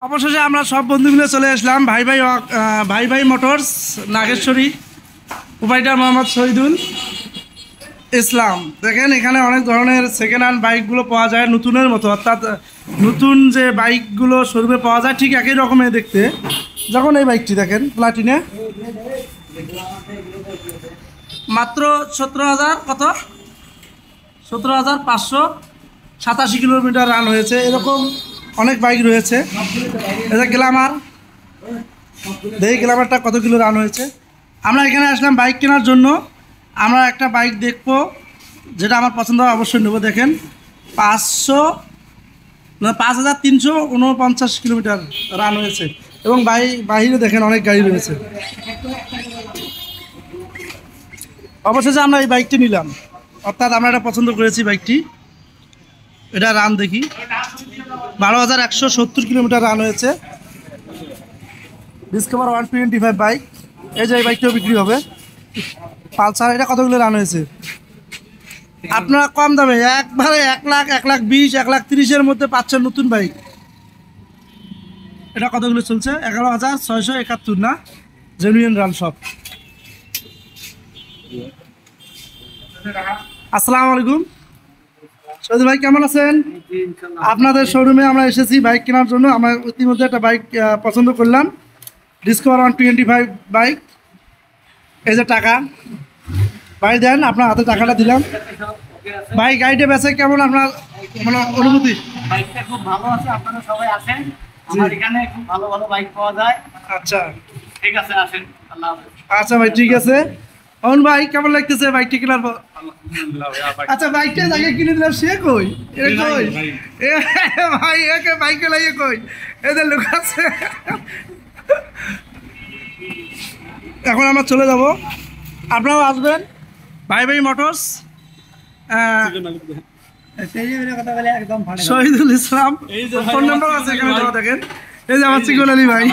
অবশেষে আমরা সব বন্ধু মিলে চলে আসলাম ভাই ভাই মোটরস নাগেশ্বরী, প্রোপাইটার মোহাম্মদ শহীদুল ইসলাম। দেখেন এখানে অনেক ধরনের সেকেন্ড হ্যান্ড বাইকগুলো পাওয়া যায় নতুনের মতো, অর্থাৎ নতুন যে বাইকগুলো শোরুমে পাওয়া যায় ঠিক একই রকমের দেখতে। যখন এই বাইকটি দেখেন প্লাটিনে মাত্র 17,000 কত 17,587 কিলোমিটার রান হয়েছে। এরকম অনেক বাইক রয়েছে। এটা গ্ল্যামার, দেখি গ্ল্যামারটা কত কিলো রান হয়েছে। আমরা এখানে আসলাম বাইক কেনার জন্য। আমরা একটা বাইক দেখবো, যেটা আমার পছন্দ হয় অবশ্যই নেবো। দেখেন 5,349 কিলোমিটার রান হয়েছে এবং বাইরে দেখেন অনেক গাড়ি রয়েছে। অবশেষে আমরা এই বাইকটি নিলাম, অর্থাৎ আমরা এটা পছন্দ করেছি বাইকটি। এটা রান দেখি 12,170 কিলোমিটার রান হয়েছে। Discover 125 bike. এই যে এই বাইকটাও বিক্রি হবে। পালসার, এটা কতগুলো রান হয়েছে? আপনারা কম দামে একবারে 1,20,000 1,30,000 মধ্যে পাচ্ছেন নতুন বাইক। এটা কতগুলো চলছে? 11,671 না, জেনুইন রান সব। আসসালামু আলাইকুম সৌদি ভাই, কেমন আছেন? আপনাদের শোরুমে আমরা এসেছি বাইক কেনার জন্য। আমরা ইতিমধ্যে একটা বাইক পছন্দ করলাম, ডিসকভার 125 বাইক। এই যে টাকা ভাই দেন, আপনার হাতে টাকাটা দিলাম। ভাই গাড়িটা বেচে কেমন আপনার মানে অনুভূতি? বাইকটা খুব ভালো আছে, আপনারা সবাই আসেন, আমার এখানে খুব ভালো ভালো বাইক পাওয়া যায়। আচ্ছা ঠিক আছে, আসেন। আল্লাহ হাফেজ। আচ্ছা ভাই, ঠিক আছে। অন ভাই কেমন লাগতেছে বাইকটা কেনার পর? আচ্ছা বাইকটা আগে কিনে দিলাম, সে কই? এ কই এ ভাই, একে বাইকে লাগিয়ে কই? এদের লোক আছে। এখন আমরা চলে যাব, আপনারাও আসবেন। ভাই ভাই motors, Shahidul Islam, phone number আছে এখানে দেওয়া। দেখেন এই যে আমার চিকন আলী ভাই।